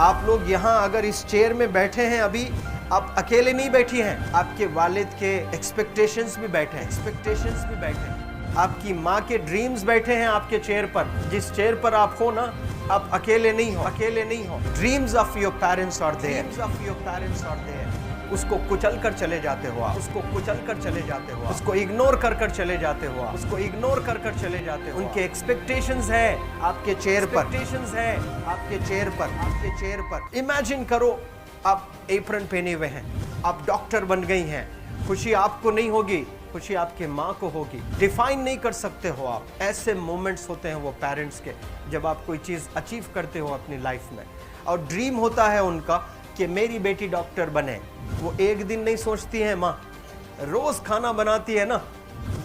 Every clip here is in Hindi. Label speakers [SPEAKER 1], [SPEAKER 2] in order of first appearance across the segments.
[SPEAKER 1] आप लोग यहाँ अगर इस चेयर में बैठे हैं अभी, आप अकेले नहीं बैठी हैं, आपके वालिद के एक्सपेक्टेशंस भी बैठे हैं, आपकी माँ के ड्रीम्स बैठे हैं आपके चेयर पर। जिस चेयर पर आप हो ना, आप अकेले नहीं हो। Dreams of your parents are there. उसको कुचल कर चले जाते हो आप, उसको इग्नोर कर चले जाते हो आप, उनके एक्सपेक्टेशंस है आपके चेयर पर। इमेजिन करो आप एप्रन पहने हुए हैं, आप डॉक्टर बन गई हैं, खुशी आपको नहीं होगी, खुशी आपके माँ को होगी। डिफाइन नहीं कर सकते हो आप। ऐसे मोमेंट्स होते हैं वो पेरेंट्स के, जब आप कोई चीज़ अचीव करते हो अपनी लाइफ में, और ड्रीम होता है उनका कि मेरी बेटी डॉक्टर बने। वो एक दिन नहीं सोचती है माँ, रोज़ खाना बनाती है ना,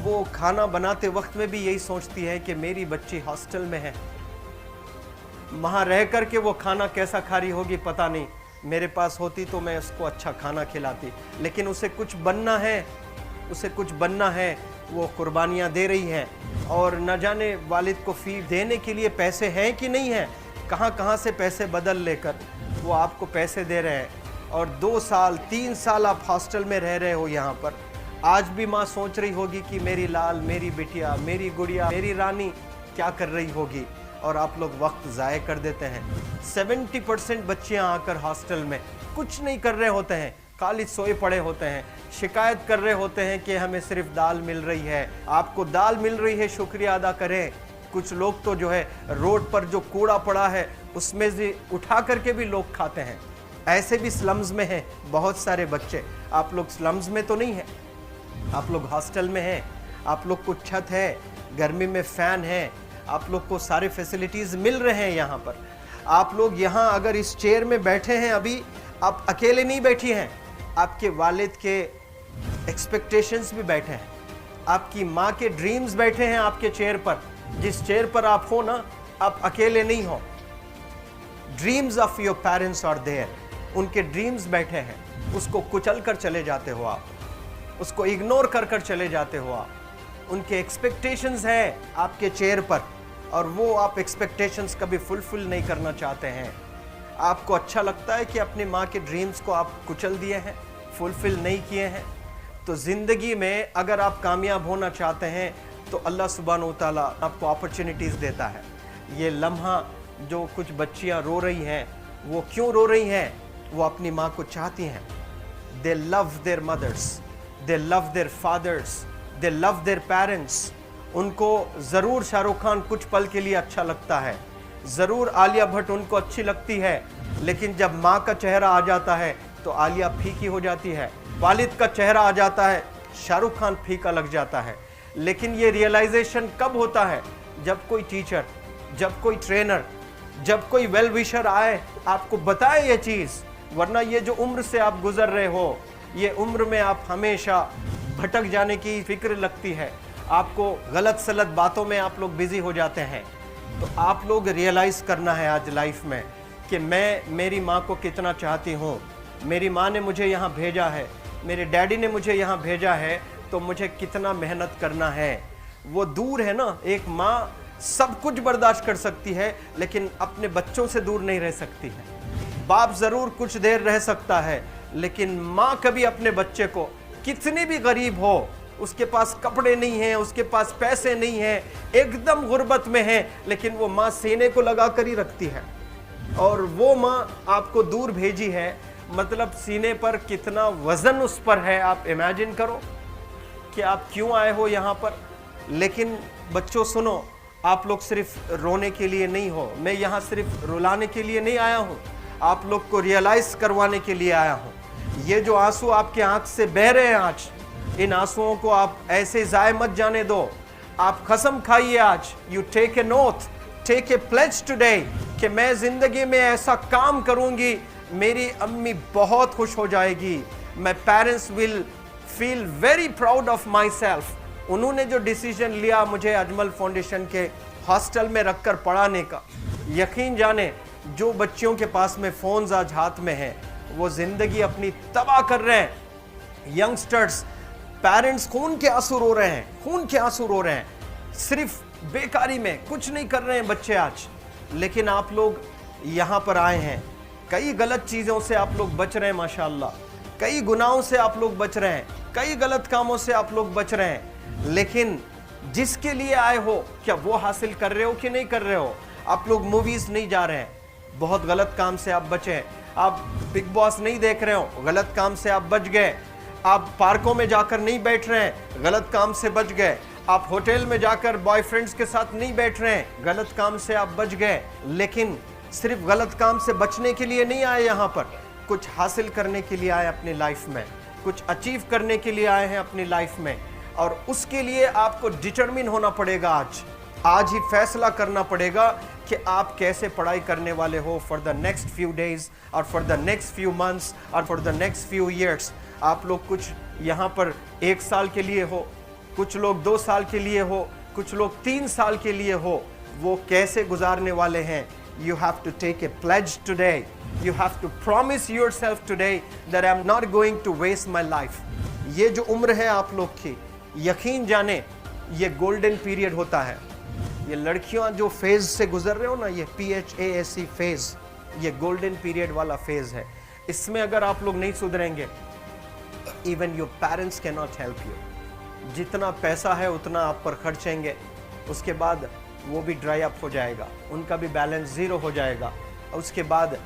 [SPEAKER 1] वो खाना बनाते वक्त में भी यही सोचती है कि मेरी बच्ची हॉस्टल में है, वहाँ रह कर के वो खाना कैसा खा रही होगी पता नहीं, मेरे पास होती तो मैं उसको अच्छा खाना खिलाती। लेकिन उसे कुछ बनना है, वो कुर्बानियाँ दे रही है, और न जाने वालिद को फी देने के लिए पैसे हैं कि नहीं हैं, कहाँ से पैसे बदल लेकर वो आपको पैसे दे रहे हैं। और 2 साल 3 साल आप हॉस्टल में रह रहे हो यहाँ पर। आज भी माँ सोच रही होगी कि मेरी लाल, मेरी बिटिया, मेरी गुड़िया, मेरी रानी क्या कर रही होगी, और आप लोग वक्त ज़ाय कर देते हैं। 70% बच्चियाँ आकर हॉस्टल में कुछ नहीं कर रहे होते हैं, खाली सोए पड़े होते हैं, शिकायत कर रहे होते हैं कि हमें सिर्फ दाल मिल रही है। आपको दाल मिल रही है, शुक्रिया अदा करें। कुछ लोग तो जो है रोड पर जो कूड़ा पड़ा है उसमें से उठा करके भी लोग खाते हैं। ऐसे भी स्लम्स में हैं बहुत सारे बच्चे। आप लोग स्लम्स में तो नहीं हैं, आप लोग हॉस्टल में हैं, आप लोग को छत है, गर्मी में फ़ैन है, आप लोग को सारे फैसिलिटीज़ मिल रहे हैं यहाँ पर। आप लोग यहाँ अगर इस चेयर में बैठे हैं अभी, आप अकेले नहीं बैठी हैं, आपके वालिद के एक्सपेक्टेशंस भी बैठे हैं, आपकी माँ के ड्रीम्स बैठे हैं आपके चेयर पर। जिस चेयर पर आप हो ना, आप अकेले नहीं हो। Dreams of your parents are there. उनके ड्रीम्स बैठे हैं, उसको कुचल कर चले जाते हो आप, उसको इग्नोर कर चले जाते हो आप। उनके एक्सपेक्टेशंस है आपके चेयर पर, और वो आप एक्सपेक्टेशंस कभी फुलफिल नहीं करना चाहते हैं। आपको अच्छा लगता है कि अपनी माँ के ड्रीम्स को आप कुचल दिए हैं, फुलफिल नहीं किए हैं। तो ज़िंदगी में अगर आप कामयाब होना चाहते हैं तो अल्लाह सुब्हानहू तआला आपको अपॉर्चुनिटीज़ देता है। ये लम्हा जो कुछ बच्चियाँ रो रही हैं, वो क्यों रो रही हैं? वो अपनी माँ को चाहती हैं। They love their mothers, they love their fathers, they love their parents. उनको ज़रूर शाहरुख खान कुछ पल के लिए अच्छा लगता है, ज़रूर आलिया भट्ट उनको अच्छी लगती है, लेकिन जब माँ का चेहरा आ जाता है तो आलिया फीकी हो जाती है। वालिद का चेहरा आ जाता है, शाहरुख खान फीका लग जाता है। लेकिन ये रियलाइजेशन कब होता है? जब कोई टीचर, जब कोई ट्रेनर, जब कोई वेल विशर आए, आपको बताए ये चीज़। वरना ये जो उम्र से आप गुजर रहे हो, ये उम्र में आप हमेशा भटक जाने की फिक्र लगती है, आपको गलत सलत बातों में आप लोग बिजी हो जाते हैं। तो आप लोग रियलाइज़ करना है आज लाइफ में कि मैं मेरी माँ को कितना चाहती हूँ। मेरी माँ ने मुझे यहाँ भेजा है, मेरे डैडी ने मुझे यहाँ भेजा है, तो मुझे कितना मेहनत करना है। वो दूर है ना, एक माँ सब कुछ बर्दाश्त कर सकती है, लेकिन अपने बच्चों से दूर नहीं रह सकती है। बाप ज़रूर कुछ देर रह सकता है, लेकिन माँ कभी अपने बच्चे को, कितनी भी गरीब हो, उसके पास कपड़े नहीं हैं, उसके पास पैसे नहीं हैं, एकदम गुर्बत में है, लेकिन वो माँ सीने को लगा कर ही रखती है। और वो माँ आपको दूर भेजी है, मतलब सीने पर कितना वज़न उस पर है। आप इमेजिन करो कि आप क्यों आए हो यहाँ पर। लेकिन बच्चों सुनो, आप लोग सिर्फ रोने के लिए नहीं हो, मैं यहाँ सिर्फ रुलाने के लिए नहीं आया हूँ, आप लोग को रियलाइज़ करवाने के लिए आया हूँ। ये जो आंसू आपके आँख से बह रहे हैं आज, इन आंसुओं को आप ऐसे ज़ाय मत जाने दो। आप कसम खाइए आज, you take a note, take a pledge today, कि मैं ज़िंदगी में ऐसा काम करूँगी, मेरी अम्मी बहुत खुश हो जाएगी, my parents will feel very proud of my self. उन्होंने जो डिसीजन लिया मुझे अजमल फाउंडेशन के हॉस्टल में रखकर पढ़ाने का, यकीन जाने जो बच्चियों के पास में फ़ोन्स आज हाथ में हैं, वो ज़िंदगी अपनी तबाह कर रहे हैं। यंगस्टर्स, पेरेंट्स खून के आंसू रो रहे हैं, खून के आंसू रो रहे हैं, सिर्फ बेकारी में कुछ नहीं कर रहे हैं बच्चे आज। लेकिन आप लोग यहाँ पर आए हैं, कई गलत चीज़ों से आप लोग बच रहे हैं माशाल्लाह, कई गुनाहों से आप लोग बच रहे हैं, कई गलत कामों से आप लोग बच रहे हैं, लेकिन जिसके लिए आए हो क्या वो हासिल कर रहे हो कि नहीं कर रहे हो? आप लोग मूवीज़ नहीं जा रहे हैं, बहुत गलत काम से आप बचे हैं। आप बिग बॉस नहीं देख रहे हो, गलत काम से आप बच गए। आप पार्कों में जाकर नहीं बैठ रहे हैं, गलत काम से बच गए। आप होटल में जाकर बॉयफ्रेंड्स के साथ नहीं बैठ रहे हैं, गलत काम से आप बच गए। लेकिन सिर्फ गलत काम से बचने के लिए नहीं आए, यहाँ पर कुछ हासिल करने के लिए आए अपनी लाइफ में, कुछ अचीव करने के लिए आए हैं अपनी लाइफ में। और उसके लिए आपको डिटरमिन होना पड़ेगा। आज ही फैसला करना पड़ेगा कि आप कैसे पढ़ाई करने वाले हो for the next few days और for the next few months और for the next few years. आप लोग कुछ यहाँ पर 1 साल के लिए हो, कुछ लोग 2 साल के लिए हो, कुछ लोग 3 साल के लिए हो, वो कैसे गुजारने वाले हैं? You have to take a pledge today. You have to promise yourself today that I'm not going to waste my life. ये जो उम्र है आप लोग की, यकीन जाने ये गोल्डन पीरियड होता है। ये लड़कियां जो फेज से गुजर रहे हो ना, ये PHASE फेज, ये गोल्डन पीरियड वाला फेज है। इसमें अगर आप लोग नहीं सुधरेंगे, even your parents can not help you. जितना पैसा है उतना आप पर खर्चेंगे, उसके बाद वो भी ड्राई अप हो जाएगा, उनका भी बैलेंस ज़ीरो हो जाएगा। और उसके बाद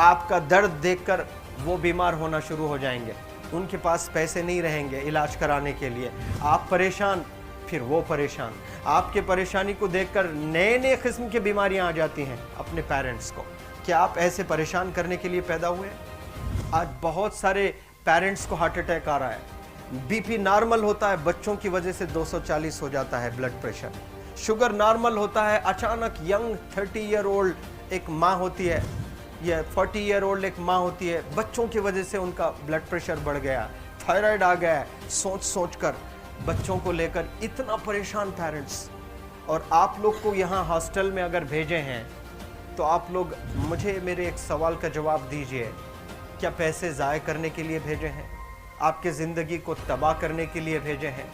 [SPEAKER 1] आपका दर्द देखकर वो बीमार होना शुरू हो जाएंगे, उनके पास पैसे नहीं रहेंगे इलाज कराने के लिए। आप परेशान, फिर वो परेशान। आपके परेशानी को देखकर नए नए किस्म की बीमारियां आ जाती हैं अपने पेरेंट्स को। क्या आप ऐसे परेशान करने के लिए पैदा हुए? आज बहुत सारे पेरेंट्स को हार्ट अटैक आ रहा है। BP नॉर्मल होता है, बच्चों की वजह से 240 हो जाता है ब्लड प्रेशर। शुगर नॉर्मल होता है, अचानक यंग 30 ईयर ओल्ड एक माँ होती है या 40 ईयर ओल्ड एक माँ होती है, बच्चों की वजह से उनका ब्लड प्रेशर बढ़ गया, थायराइड आ गया है। सोच कर बच्चों को लेकर इतना परेशान पेरेंट्स। और आप लोग को यहाँ हॉस्टल में अगर भेजे हैं तो आप लोग मुझे मेरे एक सवाल का जवाब दीजिए, क्या पैसे ज़ाय करने के लिए भेजे हैं? आपके ज़िंदगी को तबाह करने के लिए भेजे हैं?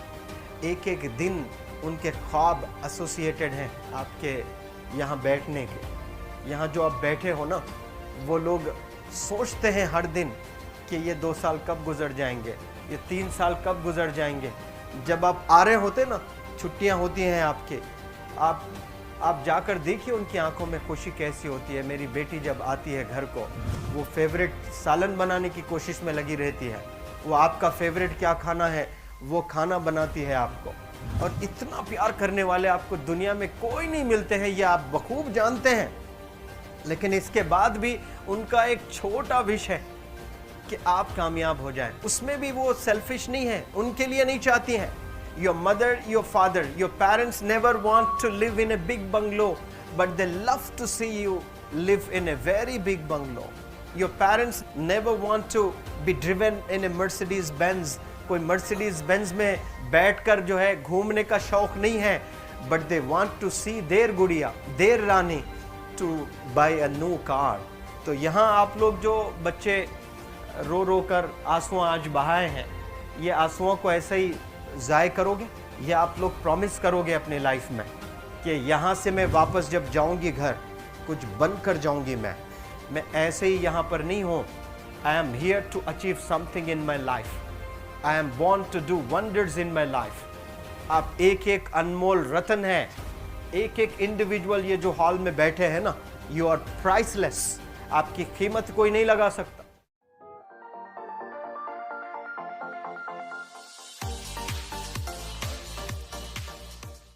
[SPEAKER 1] एक एक दिन उनके ख्वाब एसोसिएटेड हैं आपके यहाँ बैठने के। यहाँ जो आप बैठे हो ना, वो लोग सोचते हैं हर दिन कि ये 2 साल कब गुजर जाएंगे, ये 3 साल कब गुजर जाएंगे। जब आप आ रहे होते ना, छुट्टियाँ होती हैं आपके, आप जाकर देखिए उनकी आंखों में खुशी कैसी होती है। मेरी बेटी जब आती है घर को, वो फेवरेट सालन बनाने की कोशिश में लगी रहती है। वो आपका फेवरेट क्या खाना है वो खाना बनाती है आपको। और इतना प्यार करने वाले आपको दुनिया में कोई नहीं मिलते हैं, ये आप बखूब जानते हैं। लेकिन इसके बाद भी उनका एक छोटा विश है कि आप कामयाब हो जाएं। उसमें भी वो सेल्फिश नहीं है, उनके लिए नहीं चाहती हैं। Your mother, your father, your parents never want to live in a big bungalow, but they love to see you live in a very big bungalow. Your parents never want to be driven in a Mercedes Benz. कोई Mercedes Benz में बैठकर जो है घूमने का शौक नहीं है, but they want to see their गुड़िया, their Rani to buy a new car. तो यहाँ आप लोग जो बच्चे रो कर आंसू आज बहाए हैं, ये आंसुओं को ऐसे ही ज़ाय करोगे? ये आप लोग प्रॉमिस करोगे अपने लाइफ में कि यहाँ से मैं वापस जब जाऊँगी घर, कुछ बन कर जाऊँगी। मैं ऐसे ही यहाँ पर नहीं हूँ। I am here to achieve something in my life. I am born to do wonders in my life. आप एक एक अनमोल रत्न है, एक एक इंडिविजुअल ये जो हॉल में बैठे हैं ना, यू आर प्राइसलेस। आपकी कीमत कोई नहीं लगा सकता।